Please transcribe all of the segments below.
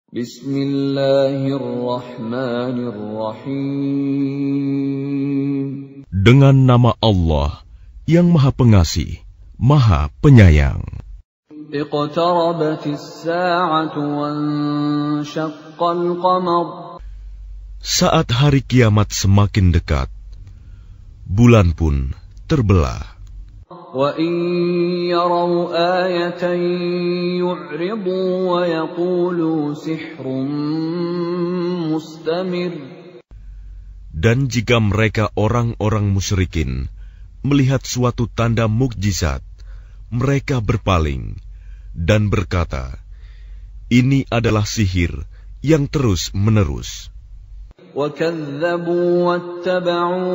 Bismillahirrahmanirrahim. Dengan nama Allah yang Maha Pengasih, Maha Penyayang. Iqtarabatis sa'atu wanshaqqal qamar. Saat hari kiamat semakin dekat, bulan pun terbelah. Wa in yaraw ayatan yu'ridu wa yaqulu sihrun mustamir. Dan jika mereka orang-orang musyrikin melihat suatu tanda mukjizat, mereka berpaling dan berkata, ini adalah sihir yang terus-menerus. وَكَذَّبُوا وَاتَّبَعُوا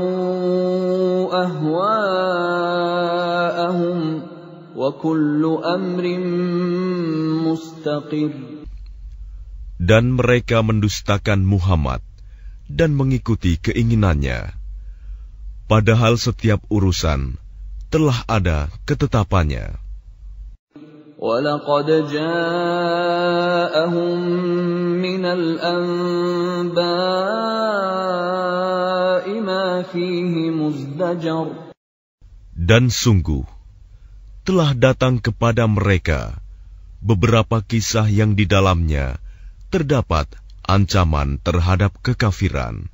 أَهْوَاءَهُمْ وَكُلُّ أَمْرٍ مُسْتَقِرٌ. Dan mereka mendustakan Muhammad dan mengikuti keinginannya, padahal setiap urusan telah ada ketetapannya. وَلَقَدْ جَاءَهُم مِّنَ الْأَنبَاءِ مَا فِيهِ مُزْدَجَرٌ. Dan sungguh telah datang kepada mereka beberapa kisah yang di dalamnya terdapat ancaman terhadap kekafiran.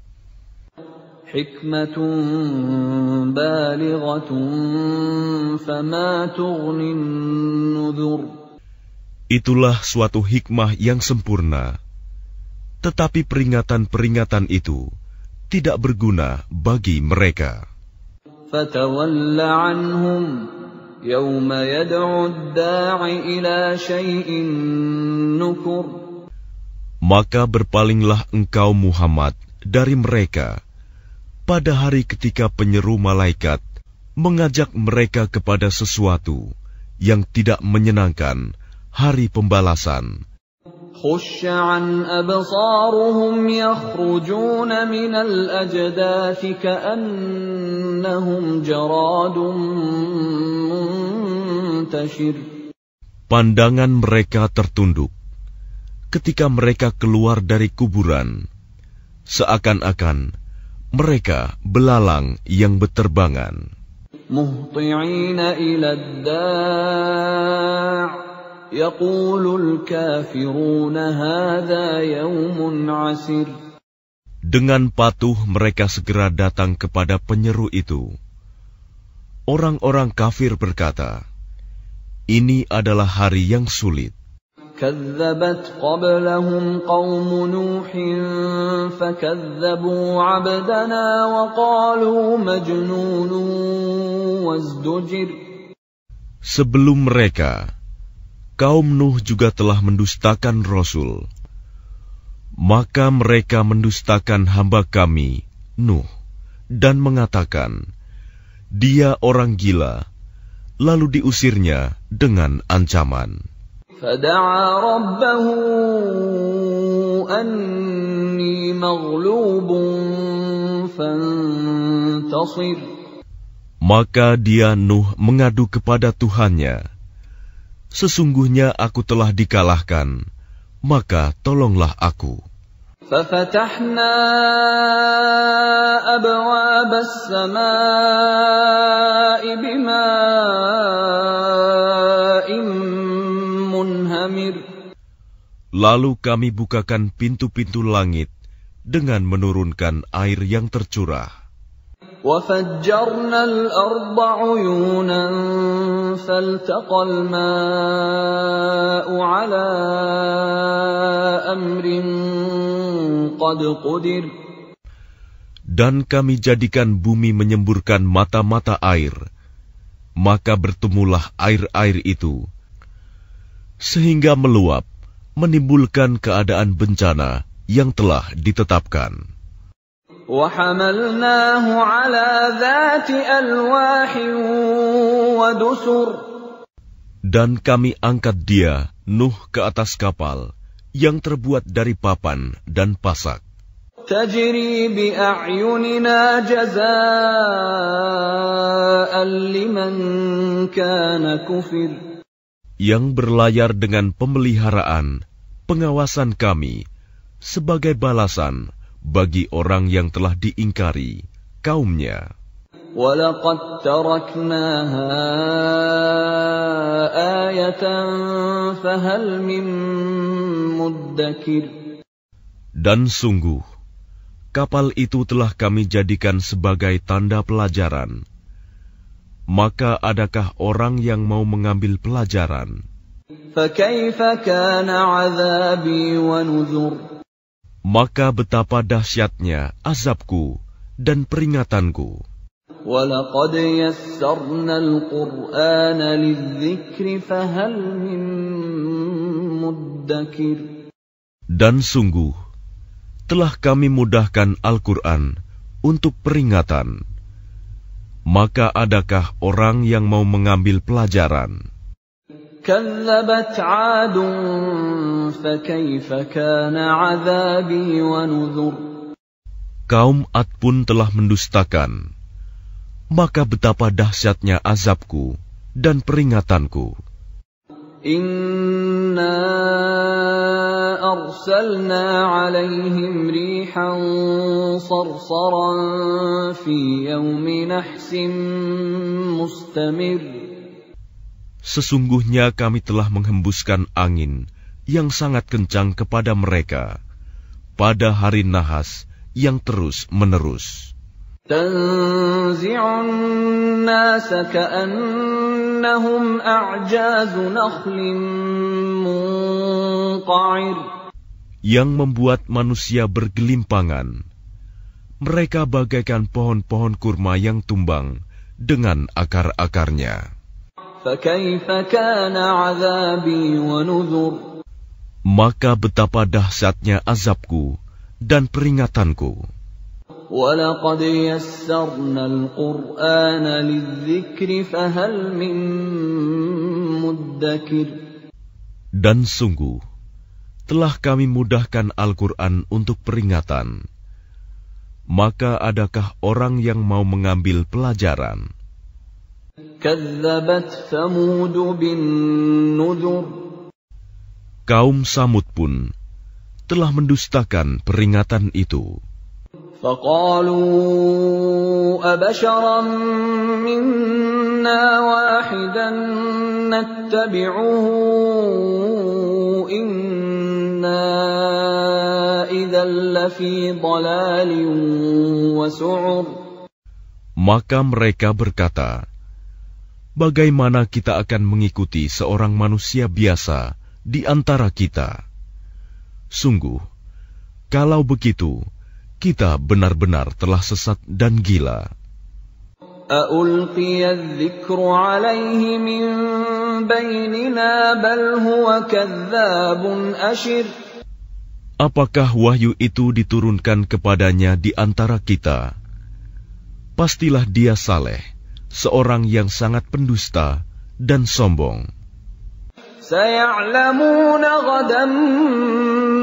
Hikmatun balighatun fama tughnin nudhur. Itulah suatu hikmah yang sempurna, tetapi peringatan-peringatan itu tidak berguna bagi mereka. Fatawalla anhum yawma yad'u ad-da'i ila syai'in nukur. Maka berpalinglah engkau Muhammad dari mereka pada hari ketika penyeru malaikat mengajak mereka kepada sesuatu yang tidak menyenangkan, hari pembalasan. Khush'an absaruhum yakhrujuna minal ajdathi ka'annahum jaradun muntashir. Pandangan mereka tertunduk ketika mereka keluar dari kuburan, seakan-akan mereka belalang yang berterbangan. Muhti'ina ila ad-da' yaqulul kafiruna hadha yawmun 'asir. Dengan patuh mereka segera datang kepada penyeru itu. Orang-orang kafir berkata, ini adalah hari yang sulit. كذبت قبلهم قوم نوح فكذبوا عبدنا وقالوا مجنون وازدجر. Sebelum mereka, kaum Nuh juga telah mendustakan Rasul. Maka mereka mendustakan hamba kami, Nuh, dan mengatakan, dia orang gila, lalu diusirnya dengan ancaman. فدعا ربه أني مغلوب فانتصر. Maka dia Nuh mengadu kepada Tuhannya, sesungguhnya aku telah dikalahkan, maka tolonglah aku. ففتحنا أبواب السماء بماء منهمر. Lalu kami bukakan pintu-pintu langit dengan menurunkan air yang tercurah. وَفَجَّرْنَا الْأَرْضَ عُيُونًا فَالْتَقَى الْمَاءُ عَلَى أَمْرٍ قَدْ قُدِرَ. Dan kami jadikan bumi menyemburkan mata-mata air, maka bertemulah air-air itu, sehingga meluap, menimbulkan keadaan bencana yang telah ditetapkan. وَحَمَلْنَاهُ عَلَى ذَاتِ أَلْوَاحٍ وَدُسُرٍ. Dan kami angkat dia, Nuh, ke atas kapal yang terbuat dari papan dan pasak. تَجْرِي بِأَعْيُنِنَا جَزَاءً لِمَنْ كَانَ كُفِرَ. Yang berlayar dengan pemeliharaan pengawasan kami sebagai balasan bagi orang yang telah diingkari kaumnya. وَلَقَدْ تَرَكْنَاهَا آيَةً فَهَلْ مِن مُّدَّكِرٍ. Dan sungguh, kapal itu telah kami jadikan sebagai tanda pelajaran. Maka adakah orang yang mau mengambil pelajaran? فَكَيْفَ كَانَ عَذَابِي وَنُذُرِ. Maka betapa dahsyatnya azabku dan peringatanku. وَلَقَدْ يَسَّرْنَا الْقُرْآنَ لِلذِّكْرِ فَهَلْ مِن مُّدَّكِرٍ. Dan sungguh, telah kami mudahkan Al-Quran untuk peringatan. Maka adakah orang yang mau mengambil pelajaran? كَذَّبَتْ عَادٌ فَكَيْفَ كَانَ عَذَابِي وَنُذُرِ. Kaum Ad pun telah mendustakan. Maka betapa dahsyatnya azabku dan peringatanku. Inna arsalna alaihim rihan sarsaran fi yawmi nahsin mustamir. Sesungguhnya kami telah menghembuskan angin yang sangat kencang kepada mereka pada hari nahas yang terus-menerus. Tanzi'un nasa ka'annahum a'jazu nakhlin munqa'ir. Yang membuat manusia bergelimpangan. Mereka bagaikan pohon-pohon kurma yang tumbang dengan akar-akarnya. Fakaifa kana 'adzabi wa nuzur. Maka betapa dahsyatnya azabku dan peringatanku. وَلَقَدْ يَسَّرْنَا الْقُرْآنَ لِلذِّكْرِ فَهَلْ مِن مُّدَّكِرٍ. Dan sungguh, telah kami mudahkan Al-Quran untuk peringatan. Maka adakah orang yang mau mengambil pelajaran? كَذَّبَتْ ثَمُودُ بِالنُّذُرِ. Kaum Samud pun telah mendustakan peringatan itu. فَقَالُوا أَبَشَرًا مِّنَّا وَاحِدًا نَّتَّبِعُهُ إِنَّا إِذًا لَّفِي ضَلَالٍ وَسُعُرٍ. Maka mereka berkata, bagaimana kita akan mengikuti seorang manusia biasa di antara kita? Sungguh, kalau begitu, kita benar-benar telah sesat dan gila. أَأُلْقِيَ الذِّكْرُ عَلَيْهِ مِن بَيْنِنَا بَلْ هُوَ كَذَّابٌ أَشِرٌ. Apakah wahyu itu diturunkan kepadanya di antara kita? Pastilah dia Saleh, seorang yang sangat pendusta dan sombong. سَيَعْلَمُونَ غَدًا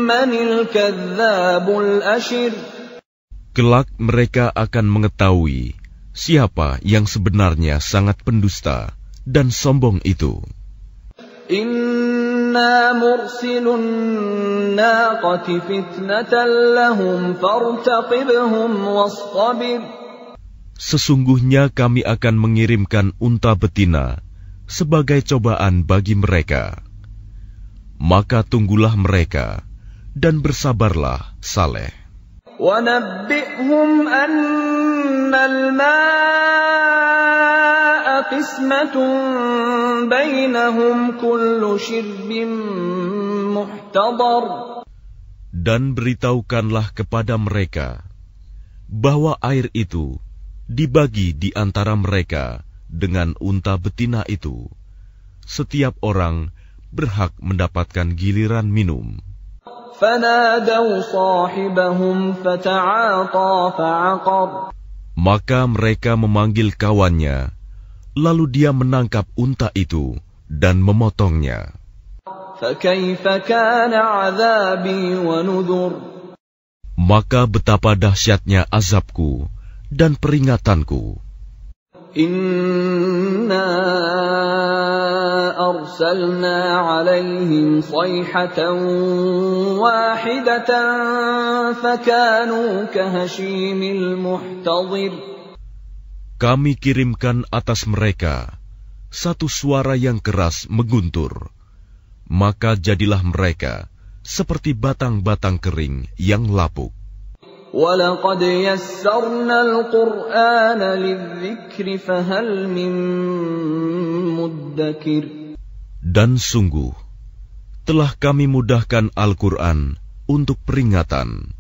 مَّنِ الْكَذَّابُ الْأَشِرُ. Kelak mereka akan mengetahui siapa yang sebenarnya sangat pendusta dan sombong itu. Inna mursilun naqati fitnatan lahum fartaqibhum wastabir. Sesungguhnya kami akan mengirimkan unta betina sebagai cobaan bagi mereka. Maka tunggulah mereka dan bersabarlah, Saleh. وَنَبِّئْهُمْ أَنَّ الْمَاءَ قِسْمَةٌ بَيْنَهُمْ كُلُّ شِرْبٍ مُحْتَضَرٍ. Dan beritahukanlah kepada mereka bahwa air itu dibagi di antara mereka dengan unta betina itu. Setiap orang berhak mendapatkan giliran minum. فَنَادَوْا صَاحِبَهُمْ فَتَعَاطَى فَعَقَرَ. Maka mereka memanggil kawannya, lalu dia menangkap unta itu dan memotongnya. فَكَيْفَ كَانَ عَذَابِي وَنُذُرِ. Maka betapa dahsyatnya azabku dan peringatanku. Inna أرسلنا عليهم صيحة واحدة فكانوا كهشيم المحتضر. Kami kirimkan atas mereka satu suara yang keras mengguntur, maka jadilah mereka seperti batang-batang kering yang lapuk. وَلَقَدْ يَسَّرْنَا الْقُرْآنَ لِلذِّكْرِ فَهَلْ مِن مُّدَّكِرٍ. Dan sungguh, telah kami mudahkan Al-Quran untuk peringatan.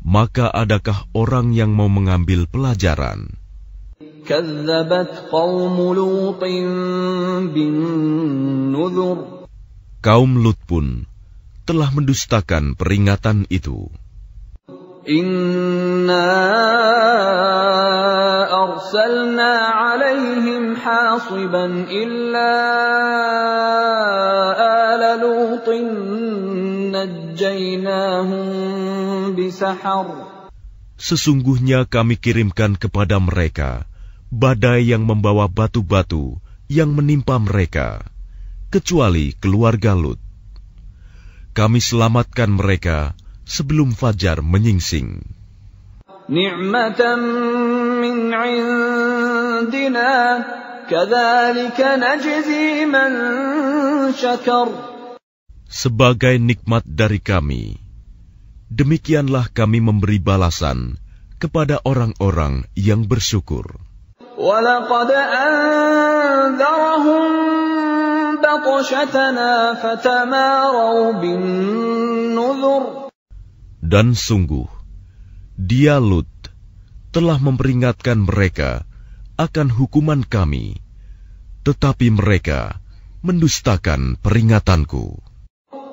Maka adakah orang yang mau mengambil pelajaran? كَذَّبَتْ قَوْمُ لُوطٍ بِالنُّذُرِ. Kaum Lut pun telah mendustakan peringatan itu. إِنَّا أَرْسَلْنَا عَلَيْهِمْ حَاصِبًا إِلَّا آلَ لُوطٍ نَجَّيْنَاهُمْ بِسَحَرٍ. Sesungguhnya kami kirimkan kepada mereka badai yang membawa batu-batu yang menimpa mereka, kecuali keluarga Lut. Kami selamatkan mereka sebelum fajar menyingsing. Ni'matan min 'indina kadzalika najzi man syakar. Sebagai nikmat dari kami, demikianlah kami memberi balasan kepada orang-orang yang bersyukur. Walaqad anzarahum batshatana fatamaru bin nuzur. Dan sungguh, dia Lut telah memperingatkan mereka akan hukuman kami, tetapi mereka mendustakan peringatanku.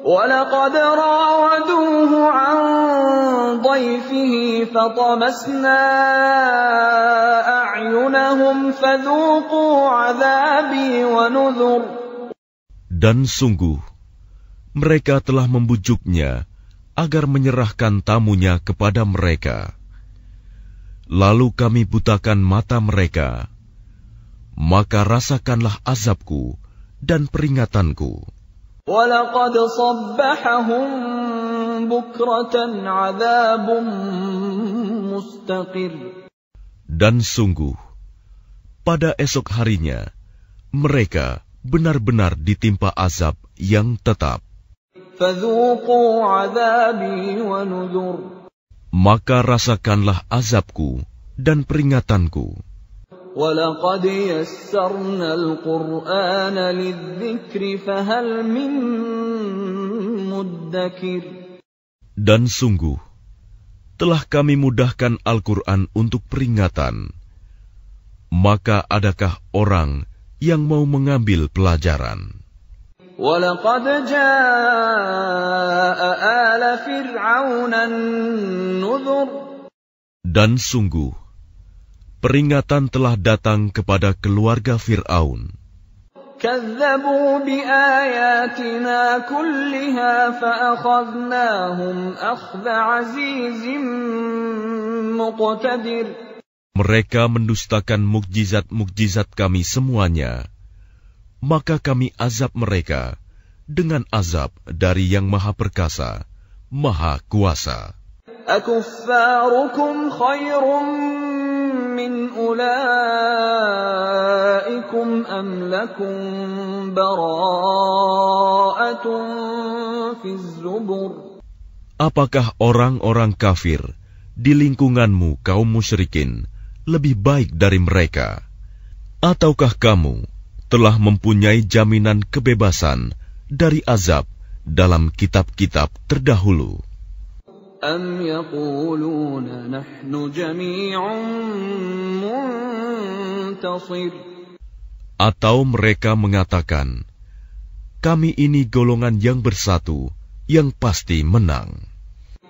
وَلَقَدْ رَاوَدُوهُ عَنْ ضَيْفِهِ فَطَمَسْنَا أَعْيُنَهُمْ فَذُوقُوا عَذَابِي وَنُذُرِ. Dan sungguh, mereka telah membujuknya agar menyerahkan tamunya kepada mereka. Lalu kami butakan mata mereka, maka rasakanlah azabku dan peringatanku. وَلَقَدْ صَبَّحَهُم بُكْرَةً عَذَابٌ مُسْتَقِرٌ. Dan sungguh, pada esok harinya, mereka benar-benar ditimpa azab yang tetap. فَذُوقُوا عَذَابِي وَنُذُرِ. Maka rasakanlah azabku dan peringatanku. وَلَقَدْ يَسَّرْنَا الْقُرْآنَ لِلذِّكْرِ فَهَلْ مِن مُّدَّكِرٍ. Dan sungguh, telah kami mudahkan Al-Quran untuk peringatan. Maka adakah orang yang mau mengambil pelajaran? وَلَقَدْ جَاءَ آلَ فِرْعَوْنَ النُّذُرُ. Dan sungguh, peringatan telah datang kepada keluarga Fir'aun. كَذَّبُوا بِآيَاتِنَا كُلِّهَا فَأَخَذْنَاهُمْ أَخْذَ عَزِيزٍ مُقْتَدِرٍ. Mereka mendustakan mukjizat-mukjizat kami semuanya, maka kami azab mereka dengan azab dari Yang Maha Perkasa, Maha Kuasa. أَكُفَّارُكُمْ خَيْرٌ مِّنْ أُولَئِكُمْ أَمْ لَكُمْ بَرَاءَةٌ فِي الزُّبُرِ. Apakah orang-orang kafir di lingkunganmu kaum musyrikin lebih baik dari mereka? Ataukah kamu telah mempunyai jaminan kebebasan dari azab dalam kitab-kitab terdahulu? أَمْ يَقُولُونَ نَحْنُ جَمِيعٌ مُّنتَصِرٌ. Atau mereka mengatakan, kami ini golongan yang bersatu, yang pasti menang.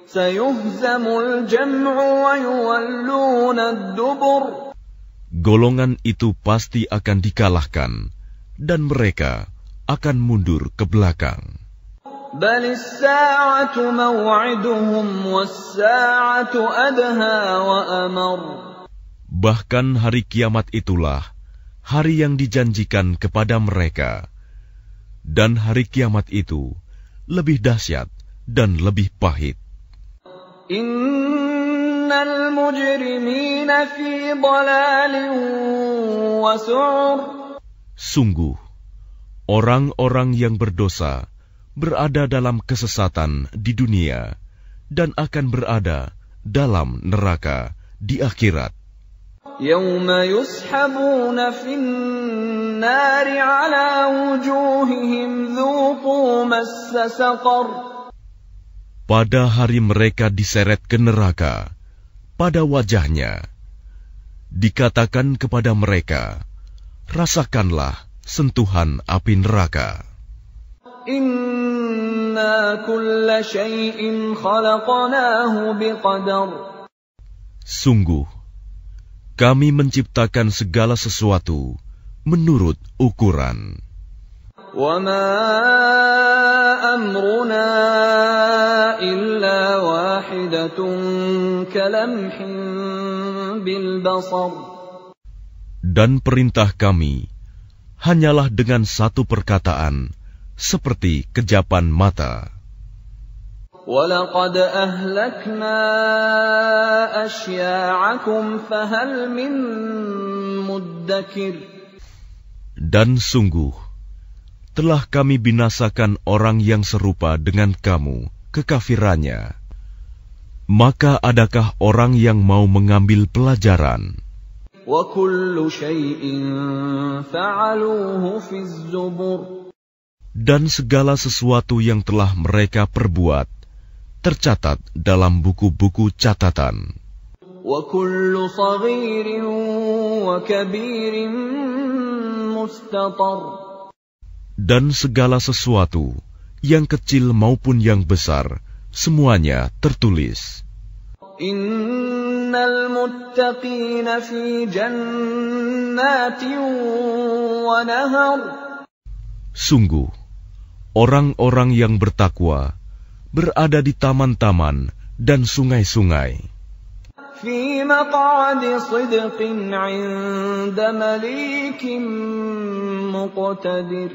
سَيُهْزَمُ الْجَمْعُ وَيُوَلُّونَ الدُّبُرَ. Golongan itu pasti akan dikalahkan, dan mereka akan mundur ke belakang. بَلِ السَّاعَةُ مَوْعِدُهُمْ وَالسَّاعَةُ أَدْهَىٰ وَأَمَرُّ. Bahkan hari kiamat itulah hari yang dijanjikan kepada mereka, Dan hari kiamat itu lebih dahsyat dan lebih pahit. Innal mujrimina fi dhalalin wa su'ur. Sungguh, orang-orang yang berdosa berada dalam kesesatan di dunia dan akan berada dalam neraka di akhirat. Yawma yushabuna fin nari ala wujuhihim dhuqu massa saqar. Pada hari mereka diseret ke neraka, pada wajahnya dikatakan kepada mereka, rasakanlah sentuhan api neraka. Inna kulla syai'in khalaqnahu biqadar. Sungguh, kami menciptakan segala sesuatu menurut ukuran. Wa ma amruna illa wahidatun kalamhin bil basar. Dan perintah kami hanyalah dengan satu perkataan, seperti kejapan mata. وَلَقَدْ أَهْلَكْنَا أَشْيَاعَكُمْ فَهَلْ مِن مُّدَّكِرٍ. Dan sungguh, telah kami binasakan orang yang serupa dengan kamu, kekafirannya. Maka adakah orang yang mau mengambil pelajaran? وَكُلُّ شَيْءٍ فَعَلُوهُ فِي الزُّبُرِ. Dan segala sesuatu yang telah mereka perbuat tercatat dalam buku-buku catatan. وَكُلُّ صَغِيرٍ وَكَبِيرٍ مُسْتَطَرٍ. Dan segala sesuatu, yang kecil maupun yang besar, semuanya tertulis. Innal muttaqina fi jannatin wa nahar. Sungguh, orang-orang yang bertakwa berada di taman-taman dan sungai-sungai. Fi maq'adi sidqin 'inda malikin muqtadir.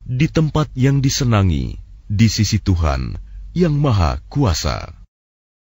Di tempat yang disenangi, di sisi Tuhan yang Maha Kuasa.